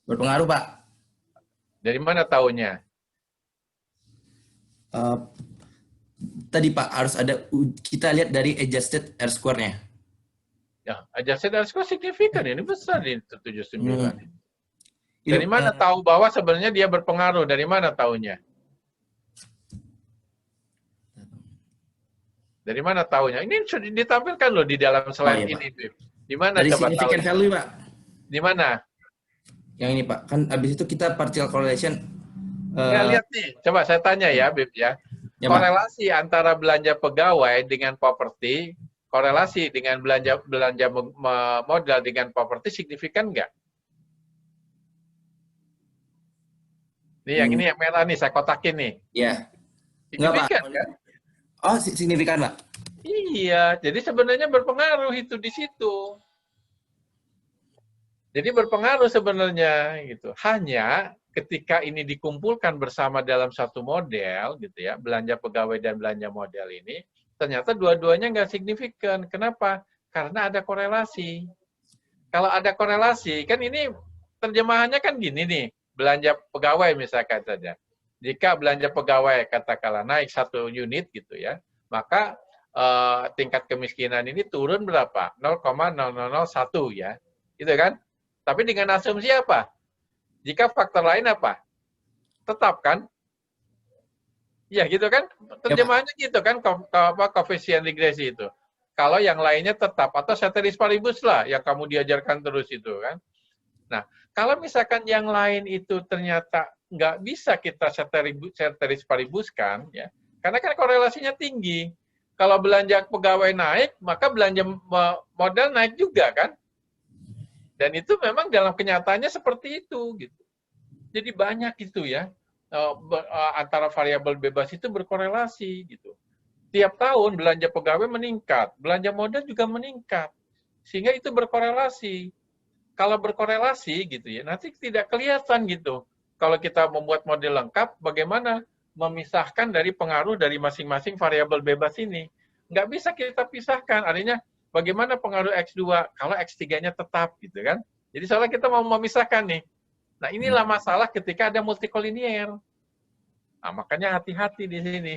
Berpengaruh, Pak. Dari mana tahunya? Tadi Pak, harus ada, kita lihat dari adjusted R-square-nya. Ya, adjusted R-square signifikan, ini besar di 79. Dari mana tahu bahwa sebenarnya dia berpengaruh? Dari mana tahunya? Dari mana tahunya? Ini sudah ditampilkan loh di dalam slide ini, Bib. Di mana dari coba significant tahunya? value, Pak. Di mana? Yang ini, Pak. Kan habis itu kita partial correlation. Nggak, lihat nih, coba saya tanya ya, Bib ya. Ya, korelasi antara belanja pegawai dengan properti, korelasi dengan belanja modal dengan properti signifikan nggak? Nih, yang ini yang merah nih, saya kotakin nih. Iya. Signifikan kan? Oh, signifikan, Pak. Iya, jadi sebenarnya berpengaruh itu di situ. Jadi berpengaruh sebenarnya gitu. Hanya ketika ini dikumpulkan bersama dalam satu model gitu ya, belanja pegawai dan belanja modal ini, ternyata dua-duanya nggak signifikan. Kenapa? Karena ada korelasi. Kalau ada korelasi, kan ini terjemahannya kan gini nih, belanja pegawai misalkan saja. Jika belanja pegawai katakanlah naik 1 unit gitu ya, maka tingkat kemiskinan ini turun berapa? 0,0001 ya. Gitu kan? Tapi dengan asumsi apa? Jika faktor lain apa? Tetap kan? Ya gitu kan? Terjemahannya gitu kan, koefisien regresi itu. Kalau yang lainnya tetap, atau ceteris paribus lah yang kamu diajarkan terus itu kan. Nah, kalau misalkan yang lain itu ternyata nggak bisa kita ceteris paribuskan, ya, karena kan korelasinya tinggi. Kalau belanja pegawai naik, maka belanja modal naik juga kan. Dan itu memang dalam kenyataannya seperti itu gitu. Jadi banyak itu ya antara variabel bebas itu berkorelasi gitu. Tiap tahun belanja pegawai meningkat, belanja modal juga meningkat. Sehingga itu berkorelasi. Kalau berkorelasi gitu ya, nanti tidak kelihatan gitu. Kalau kita membuat model lengkap, bagaimana memisahkan dari pengaruh dari masing-masing variabel bebas ini. Nggak bisa kita pisahkan, artinya bagaimana pengaruh X2 kalau X3-nya tetap gitu kan. Jadi soalnya kita mau memisahkan nih. Nah inilah masalah ketika ada multikolinier. Nah, makanya hati-hati di sini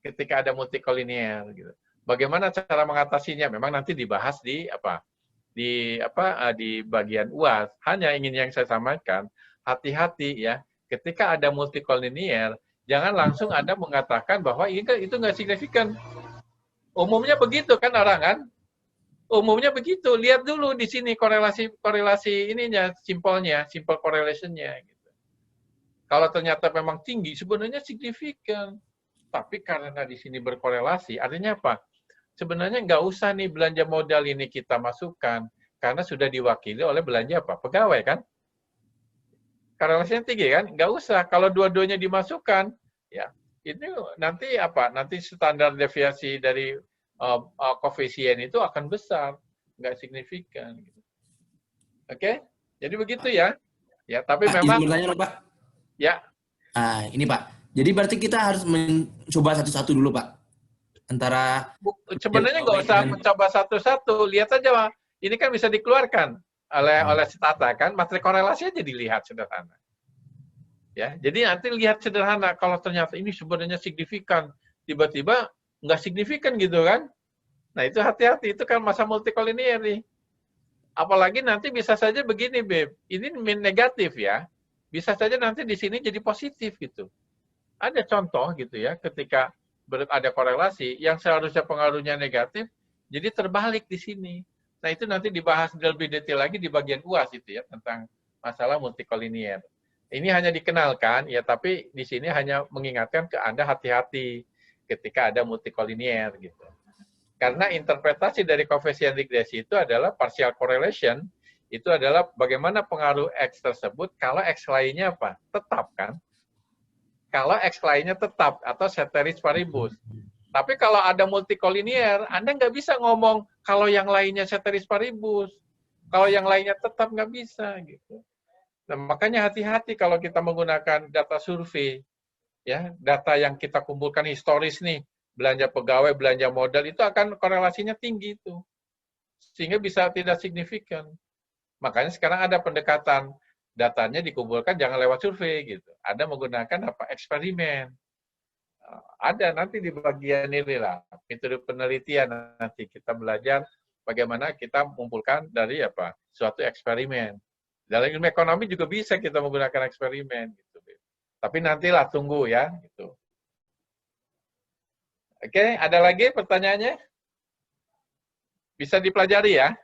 ketika ada multikolinier gitu. Bagaimana cara mengatasinya? Memang nanti dibahas di di bagian UAS. Hanya ingin yang saya sampaikan, hati-hati ya. Ketika ada multikolinier, jangan langsung Anda mengatakan bahwa itu nggak signifikan. Umumnya begitu kan orang kan? Umumnya begitu. Lihat dulu di sini korelasi ininya, simple correlationnya. Gitu. Kalau ternyata memang tinggi, sebenarnya signifikan. Tapi karena di sini berkorelasi, artinya apa? Sebenarnya nggak usah nih belanja modal ini kita masukkan, karena sudah diwakili oleh belanja apa? Pegawai kan? Korelasinya tinggi kan? Nggak usah. Kalau dua-duanya dimasukkan, ya ini nanti apa? Nanti standar deviasi dari koefisien itu akan besar, nggak signifikan. Oke? Jadi begitu ya. Ya, tapi Pak, memang izin bertanya dong, Pak. ya. Ini Pak. Jadi berarti kita harus mencoba satu-satu dulu, Pak. Antara Sebenarnya nggak usah mencoba satu-satu, lihat aja, Pak. Ini kan bisa dikeluarkan oleh Stata kan, materi korelasi aja dilihat sederhana. Ya, jadi nanti lihat sederhana kalau ternyata ini sebenarnya signifikan, tiba-tiba nggak signifikan gitu kan. Nah, itu hati-hati, itu kan masa multikolinier nih. Apalagi nanti bisa saja begini, Beb. Ini negatif ya. Bisa saja nanti di sini jadi positif gitu. Ada contoh gitu ya, ketika ada korelasi yang seharusnya pengaruhnya negatif, jadi terbalik di sini. Nah, itu nanti dibahas lebih detail lagi di bagian UAS itu ya, tentang masalah multikolinier. Ini hanya dikenalkan ya, tapi di sini hanya mengingatkan ke Anda hati-hati ketika ada multikolinier gitu. Karena interpretasi dari koefisien regresi itu adalah partial correlation, itu adalah bagaimana pengaruh X tersebut kalau X lainnya apa? Tetap kan? Kalau X lainnya tetap atau ceteris paribus. Tapi kalau ada multikolinier, Anda nggak bisa ngomong kalau yang lainnya ceteris paribus. Kalau yang lainnya tetap nggak bisa gitu. Nah, makanya hati-hati kalau kita menggunakan data survei, ya, data yang kita kumpulkan historis nih, belanja pegawai, belanja modal itu akan korelasinya tinggi itu, sehingga bisa tidak signifikan. Makanya sekarang ada pendekatan datanya dikumpulkan jangan lewat survei gitu. Ada menggunakan apa? Eksperimen. Ada nanti di bagian ini lah, metode penelitian nanti kita belajar bagaimana kita mengumpulkan dari apa? Suatu eksperimen. Dalam ilmu ekonomi juga bisa kita menggunakan eksperimen gitu. Tapi nantilah tunggu ya gitu. Oke, ada lagi pertanyaannya? Bisa dipelajari ya.